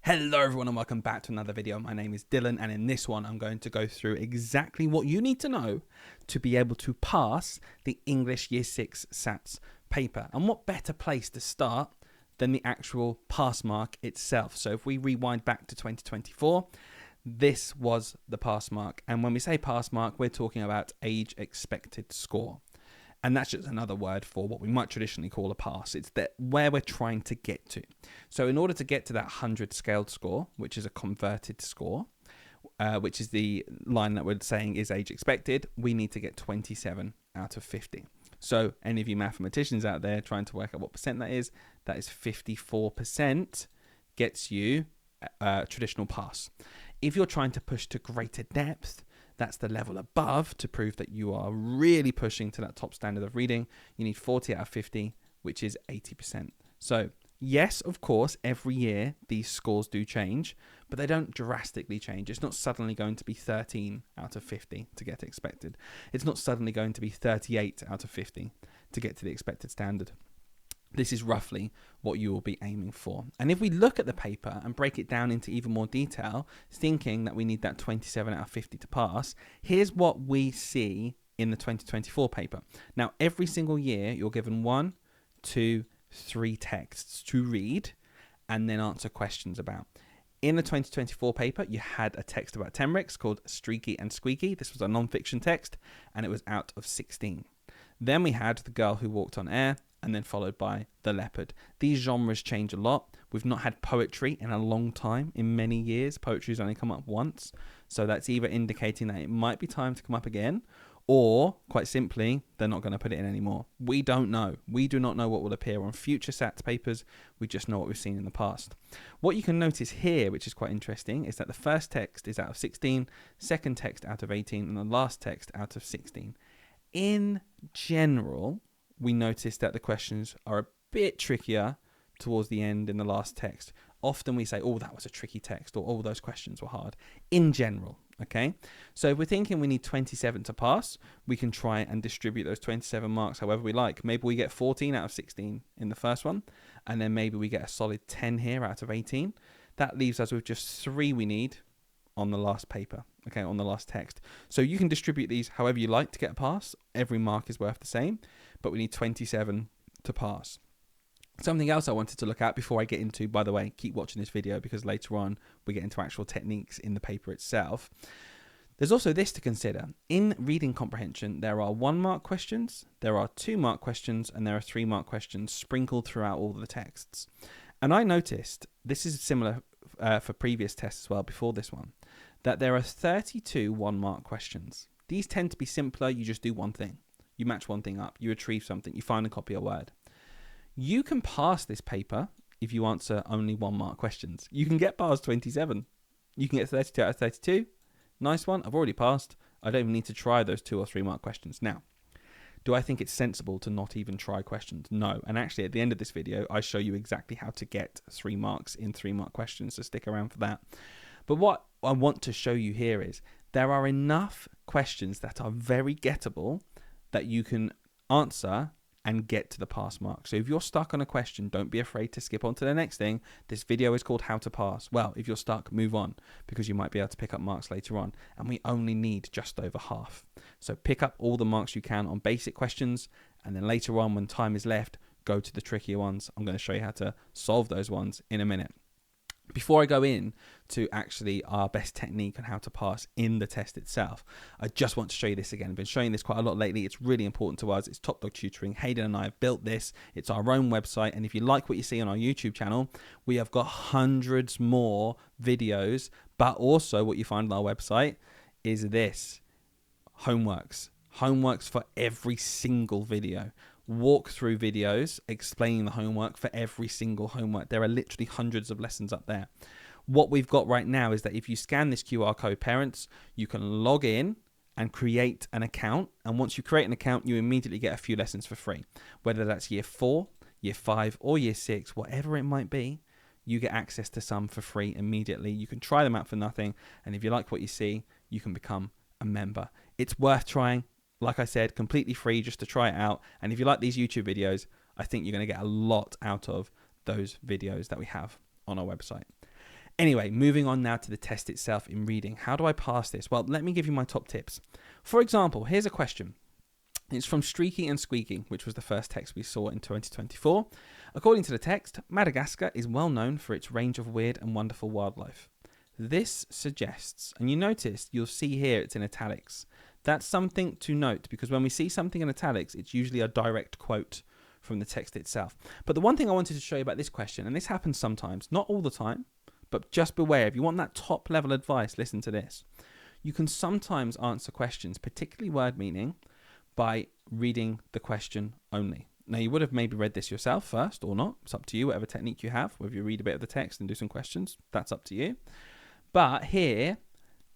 Hello everyone and welcome back to another video. My name is Dylan and in this one I'm going to go through exactly what you need to know to be able to pass the English Year 6 SATs paper. And what better place to start than the actual pass mark itself. So if we rewind back to 2024, this was the pass mark. And when we say pass mark, we're talking about age expected score. And that's just another word for what we might traditionally call a pass. It's where we're trying to get to. So in order to get to that 100 scaled score, which is a converted score, which is the line that we're saying is age expected, we need to get 27 out of 50. So any of you mathematicians out there trying to work out what percent that is 54% gets you a traditional pass. If you're trying to push to greater depth, that's the level above to prove that you are really pushing to that top standard of reading. You need 40 out of 50, which is 80%. So yes, of course, every year these scores do change, but they don't drastically change. It's not suddenly going to be 13 out of 50 to get expected. It's not suddenly going to be 38 out of 50 to get to the expected standard. This is roughly what you will be aiming for. And if we look at the paper and break it down into even more detail, thinking that we need that 27 out of 50 to pass, here's what we see in the 2024 paper. Now, every single year, you're given 1, 2, 3 texts to read and then answer questions about. In the 2024 paper, you had a text about Temrix called Streaky and Squeaky. This was a non-fiction text, and it was out of 16. Then we had The Girl Who Walked on Air, and then followed by The Leopard. These genres change a lot. We've not had poetry in a long time, in many years. Poetry's only come up once. So that's either indicating that it might be time to come up again, or quite simply, they're not going to put it in anymore. We don't know. We do not know what will appear on future SATs papers. We just know what we've seen in the past. What you can notice here, which is quite interesting, is that the first text is out of 16, second text out of 18, and the last text out of 16. In general, we notice that the questions are a bit trickier towards the end in the last text. Often we say, oh, that was a tricky text, or oh, those questions were hard. In general, okay? So if we're thinking we need 27 to pass, we can try and distribute those 27 marks however we like. Maybe we get 14 out of 16 in the first one, and then maybe we get a solid 10 here out of 18. That leaves us with just 3 we need on the last paper, okay, on the last text. So you can distribute these however you like to get a pass. Every mark is worth the same, but we need 27 to pass. Something else I wanted to look at before I get into, by the way, keep watching this video because later on we get into actual techniques in the paper itself. There's also this to consider. In reading comprehension, there are 1-mark questions, there are 2-mark questions, and there are 3-mark questions sprinkled throughout all the texts. And I noticed, this is similar for previous tests as well before this one, that there are 32 1-mark questions. These tend to be simpler. You just do one thing. You match one thing up. You retrieve something. You find and copy a word. You can pass this paper if you answer only 1-mark questions. You can get past 27. You can get 32 out of 32. Nice one. I've already passed. I don't even need to try those 2 or 3-mark questions. Now, do I think it's sensible to not even try questions? No. And actually, at the end of this video, I show you exactly how to get 3 marks in 3-mark questions, so stick around for that. But what I want to show you here is there are enough questions that are very gettable that you can answer and get to the pass mark. So if you're stuck on a question, don't be afraid to skip on to the next thing. This video is called How to Pass. Well, if you're stuck, move on because you might be able to pick up marks later on. And we only need just over half. So pick up all the marks you can on basic questions. And then later on, when time is left, go to the trickier ones. I'm going to show you how to solve those ones in a minute. Before I go in to actually our best technique on how to pass in the test itself, I just want to show you this again. I've been showing this quite a lot lately. It's really important to us. It's Top Dog Tutoring. Hayden and I have built this. It's our own website. And if you like what you see on our YouTube channel, we have got hundreds more videos. But also what you find on our website is this, homeworks. Homeworks for every single video. Walkthrough videos explaining the homework for every single homework. There are literally hundreds of lessons up there. What we've got right now is that if you scan this QR code, parents, you can log in and create an account. And once you create an account, you immediately get a few lessons for free. Whether that's year 4, year 5, or year 6, whatever it might be, you get access to some for free immediately. You can try them out for nothing. And if you like what you see, you can become a member. It's worth trying. Like I said, completely free just to try it out. And if you like these YouTube videos, I think you're going to get a lot out of those videos that we have on our website. Anyway, moving on now to the test itself in reading. How do I pass this? Well, let me give you my top tips. For example, here's a question. It's from Streaky and Squeaky, which was the first text we saw in 2024. According to the text, Madagascar is well known for its range of weird and wonderful wildlife. This suggests, and you notice, you'll see here it's in italics. That's something to note, because when we see something in italics, it's usually a direct quote from the text itself. But the one thing I wanted to show you about this question, and this happens sometimes, not all the time, but just beware. If you want that top level advice, listen to this. You can sometimes answer questions, particularly word meaning, by reading the question only. Now, you would have maybe read this yourself first or not. It's up to you, whatever technique you have. Whether you read a bit of the text and do some questions, that's up to you. But here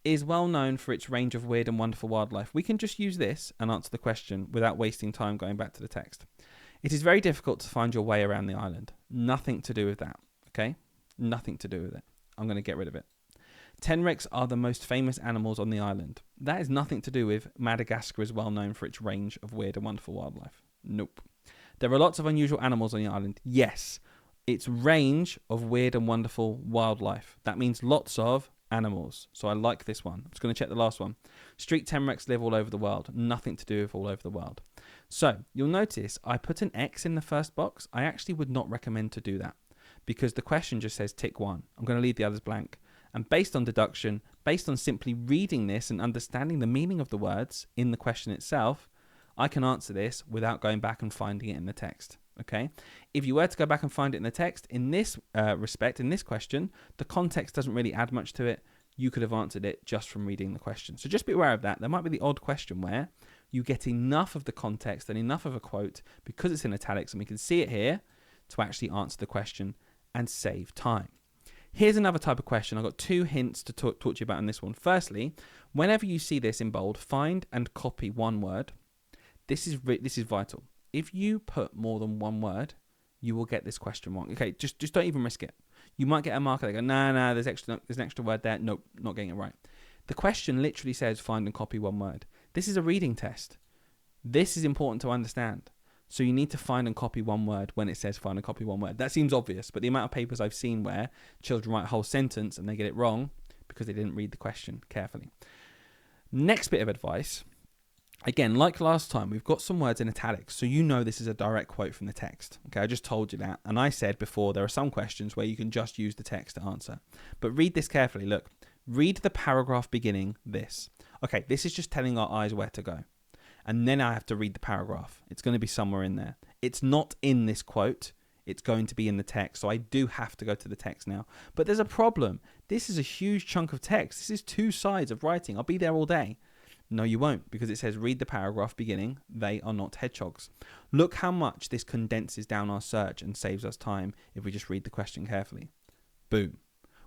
is well known for its range of weird and wonderful wildlife. We can just use this and answer the question without wasting time going back to the text. It is very difficult to find your way around the island. Nothing to do with that, okay? Nothing to do with it. I'm going to get rid of it. Tenrecs are the most famous animals on the island. That is nothing to do with Madagascar is well known for its range of weird and wonderful wildlife. Nope. There are lots of unusual animals on the island. Yes. Its range of weird and wonderful wildlife. That means lots of animals. So I like this one. I'm just going to check the last one. Street tenrecs live all over the world. Nothing to do with all over the world. So you'll notice I put an X in the first box. I actually would not recommend to do that because the question just says tick 1. I'm going to leave the others blank. And based on deduction, based on simply reading this and understanding the meaning of the words in the question itself, I can answer this without going back and finding it in the text. Okay? If you were to go back and find it in the text, in this respect, in this question, the context doesn't really add much to it. You could have answered it just from reading the question. So just be aware of that. There might be the odd question where you get enough of the context and enough of a quote because it's in italics and we can see it here to actually answer the question and save time. Here's another type of question. I've got 2 hints to talk to you about in this one. Firstly, whenever you see this in bold, find and copy one word. This is vital. If you put more than one word, you will get this question wrong. Okay, just don't even risk it. You might get a marker that goes, no, there's an extra word there. Nope, not getting it right. The question literally says find and copy one word. This is a reading test. This is important to understand. So you need to find and copy one word when it says find and copy one word. That seems obvious, but the amount of papers I've seen where children write a whole sentence and they get it wrong because they didn't read the question carefully. Next bit of advice. Again, like last time, we've got some words in italics, so you know this is a direct quote from the text. Okay, I just told you that. And I said before, there are some questions where you can just use the text to answer. But read this carefully. Look, read the paragraph beginning this. Okay, this is just telling our eyes where to go. And then I have to read the paragraph. It's going to be somewhere in there. It's not in this quote. It's going to be in the text. So I do have to go to the text now. But there's a problem. This is a huge chunk of text. This is 2 sides of writing. I'll be there all day. No, you won't, because it says read the paragraph beginning. They are not hedgehogs. Look how much this condenses down our search and saves us time if we just read the question carefully. Boom.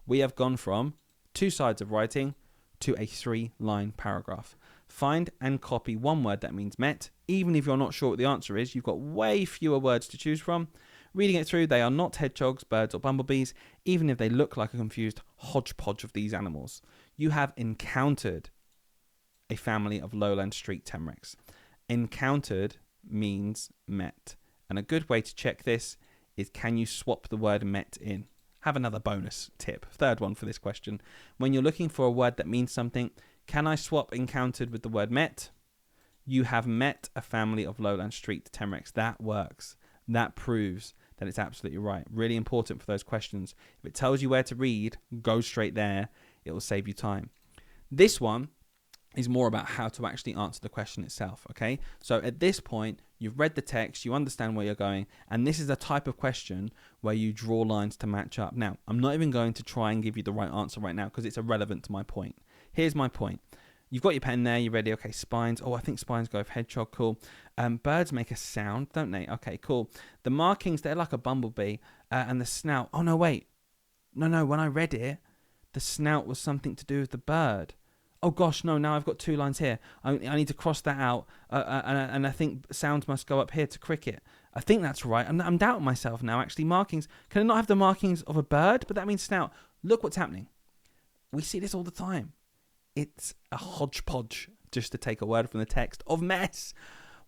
We have gone from 2 sides of writing to a 3-line paragraph. Find and copy one word that means met. Even if you're not sure what the answer is, you've got way fewer words to choose from. Reading it through, they are not hedgehogs, birds or bumblebees, even if they look like a confused hodgepodge of these animals. You have encountered a family of lowland street tenrecs. Encountered means met. And a good way to check this is, can you swap the word met in? Have another bonus tip, 3rd one for this question. When you're looking for a word that means something, can I swap encountered with the word met? You have met a family of lowland street tenrecs. That works. That proves that it's absolutely right. Really important for those questions. If it tells you where to read, go straight there. It will save you time. This one is more about how to actually answer the question itself, okay? So at this point, you've read the text, you understand where you're going, and this is a type of question where you draw lines to match up. Now, I'm not even going to try and give you the right answer right now because it's irrelevant to my point. Here's my point. You've got your pen there, you're ready. Okay, spines. Oh, I think spines go with hedgehog. Cool. Birds make a sound, don't they? Okay, cool. The markings, they're like a bumblebee. And the snout. Oh, no, wait. No, when I read it, the snout was something to do with the bird. Oh gosh, no, now I've got 2 lines here. I need to cross that out. And I think sounds must go up here to cricket. I think that's right. I'm doubting myself now, actually. Markings. Can I not have the markings of a bird? But that means snout. Look what's happening. We see this all the time. It's a hodgepodge, just to take a word from the text, of mess.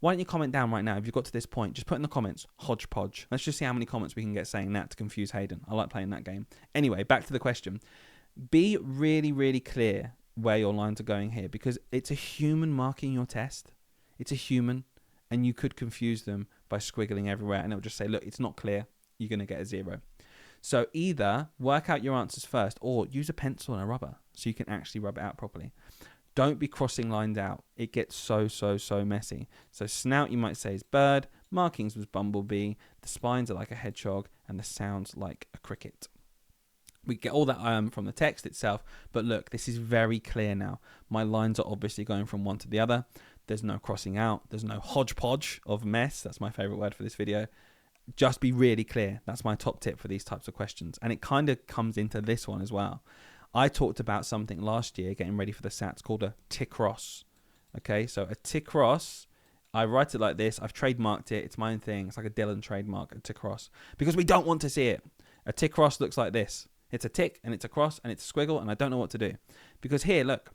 Why don't you comment down right now if you've got to this point? Just put in the comments, hodgepodge. Let's just see how many comments we can get saying that to confuse Hayden. I like playing that game. Anyway, back to the question. Be really, really clear where your lines are going here, because it's a human marking your test. It's a human, and you could confuse them by squiggling everywhere, and it'll just say, look, it's not clear. You're going to get a 0. So either work out your answers first, or use a pencil and a rubber so you can actually rub it out properly. Don't be crossing lines out. It gets so messy. So snout, you might say, is bird. Markings was bumblebee. The spines are like a hedgehog, and the sounds like a cricket. We get all that from the text itself, but look, this is very clear now. My lines are obviously going from one to the other. There's no crossing out. There's no hodgepodge of mess. That's my favorite word for this video. Just be really clear. That's my top tip for these types of questions. And it kind of comes into this one as well. I talked about something last year, getting ready for the SATs, called a tick-cross. Okay, so a tick-cross, I write it like this. I've trademarked it. It's my own thing. It's like a Dylan trademark, a tick-cross, because we don't want to see it. A tick-cross looks like this. It's a tick, and it's a cross, and it's a squiggle, and I don't know what to do. Because here, look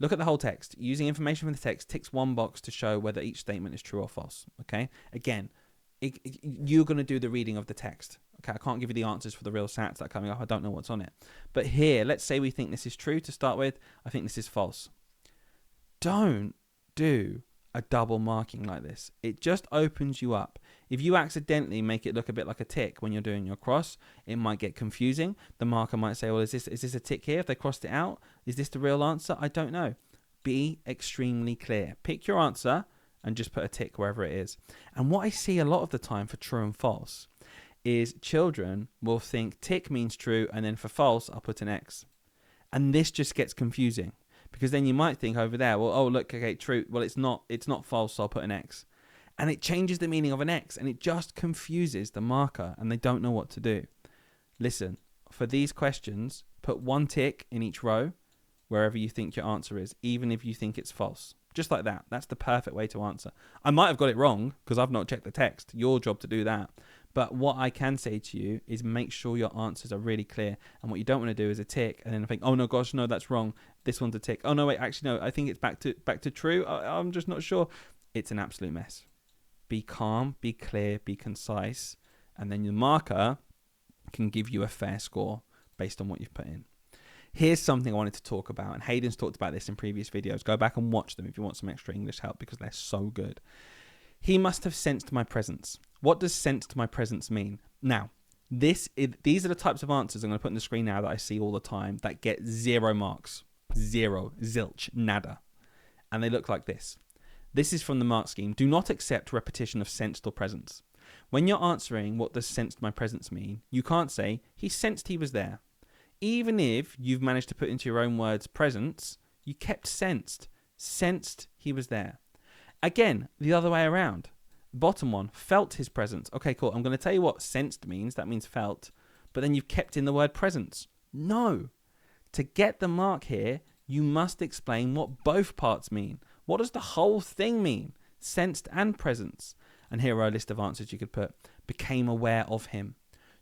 at the whole text. Using information from the text, ticks one box to show whether each statement is true or false. Okay, again, you're going to do the reading of the text. Okay, I can't give you the answers for the real SATs that are coming up. I don't know what's on it. But here, let's say we think this is true to start with. I think this is false. Don't do a double marking like this. It just opens you up. If you accidentally make it look a bit like a tick when you're doing your cross, it might get confusing. The marker might say, well, is this a tick here? If they crossed it out, is this the real answer? I don't know. Be extremely clear. Pick your answer and just put a tick wherever it is. And what I see a lot of the time for true and false is children will think tick means true, and then for false, I'll put an X. And this just gets confusing, because then you might think over there, well, oh, look, okay, true. Well, it's not false, so I'll put an X. And it changes the meaning of an X, and it just confuses the marker, and they don't know what to do. Listen, for these questions, put one tick in each row wherever you think your answer is, even if you think it's false. Just like that. That's the perfect way to answer. I might have got it wrong because I've not checked the text. Your job to do that. But what I can say to you is make sure your answers are really clear. And what you don't want to do is a tick and then think, oh no, gosh, no, that's wrong. This one's a tick. Oh no, wait, actually no, I think it's back to true. I'm just not sure. It's an absolute mess. Be calm, be clear, be concise, and then your marker can give you a fair score based on what you've put in. Here's something I wanted to talk about, and Hayden's talked about this in previous videos. Go back and watch them if you want some extra English help, because they're so good. He must have sensed my presence. What does sensed my presence mean? Now, these are the types of answers I'm going to put on the screen now that I see all the time that get 0 marks. 0, zilch, nada. And they look like this. This is from the mark scheme. Do not accept repetition of sensed or presence. When you're answering what does sensed my presence mean, you can't say, he sensed he was there. Even if you've managed to put into your own words presence, you kept sensed. Sensed he was there. Again, the other way around. Bottom one, felt his presence. Okay, cool. I'm going to tell you what sensed means. That means felt. But then you've kept in the word presence. No. To get the mark here, you must explain what both parts mean. What does the whole thing mean? Sensed and presence. And here are a list of answers you could put. Became aware of him.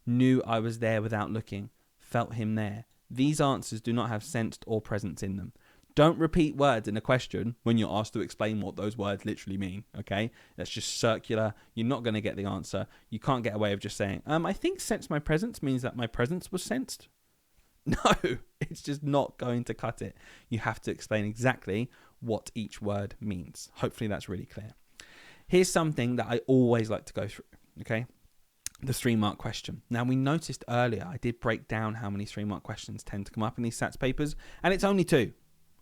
Knew I was there without looking. Felt him there. These answers do not have sensed or presence in them. Don't repeat words in a question when you're asked to explain what those words literally mean, okay? That's just circular. You're not going to get the answer. You can't get away with just saying, I think sense my presence means that my presence was sensed. No, it's just not going to cut it. You have to explain exactly what each word means. Hopefully that's really clear. Here's something that I always like to go through, okay? The 3-mark question. Now, we noticed earlier, I did break down how many 3-mark questions tend to come up in these SATs papers, and it's only 2.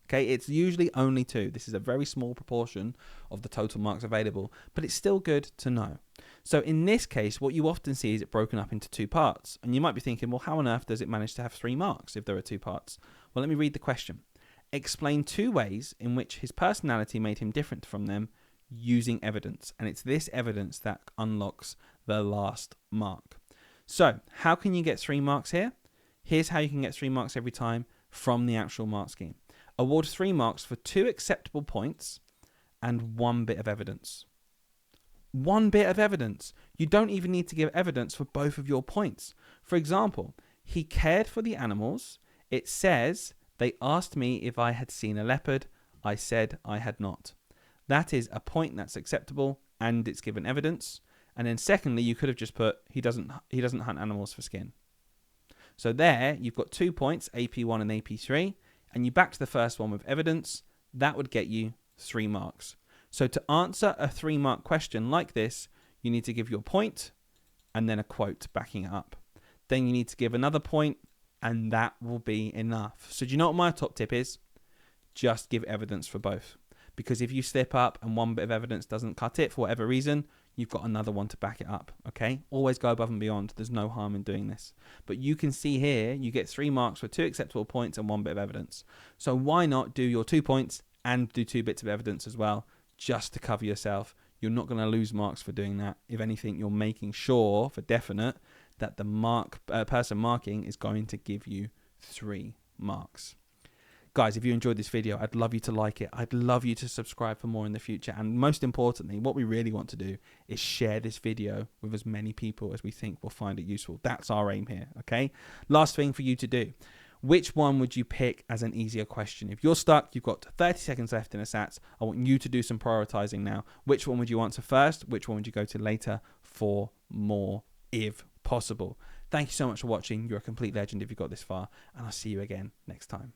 Okay, it's usually only 2. This is a very small proportion of the total marks available, but it's still good to know. So in this case, what you often see is it broken up into 2 parts. And you might be thinking, well, how on earth does it manage to have 3 marks if there are 2 parts? Well, let me read the question. Explain 2 ways in which his personality made him different from them using evidence. And it's this evidence that unlocks the last mark. So how can you get 3 marks here? Here's how you can get 3 marks every time from the actual mark scheme. Award 3 marks for 2 acceptable points and 1 bit of evidence. 1 bit of evidence. You don't even need to give evidence for both of your points. For example, he cared for the animals. It says, they asked me if I had seen a leopard. I said I had not. That is a point that's acceptable and it's given evidence. And then secondly, you could have just put he doesn't hunt animals for skin. So there you've got 2 points, AP1 and AP3, and you back to the first one with evidence. That would get you 3 marks. So to answer a 3-mark question like this, you need to give your point and then a quote backing it up. Then you need to give another point, and that will be enough. So do you know what my top tip is? Just give evidence for both. Because if you slip up and one bit of evidence doesn't cut it for whatever reason, you've got another one to back it up, okay? Always go above and beyond. There's no harm in doing this. But you can see here, you get 3 marks for 2 acceptable points and 1 bit of evidence. So why not do your 2 points and do 2 bits of evidence as well, just to cover yourself? You're not going to lose marks for doing that. If anything, you're making sure for definite that the person marking is going to give you 3 marks. Guys, if you enjoyed this video, I'd love you to like it. I'd love you to subscribe for more in the future. And most importantly, what we really want to do is share this video with as many people as we think will find it useful. That's our aim here, okay? Last thing for you to do. Which one would you pick as an easier question? If you're stuck, you've got 30 seconds left in a SATs. I want you to do some prioritizing now. Which one would you answer first? Which one would you go to later for more, if possible? Thank you so much for watching. You're a complete legend if you got this far, and I'll see you again next time.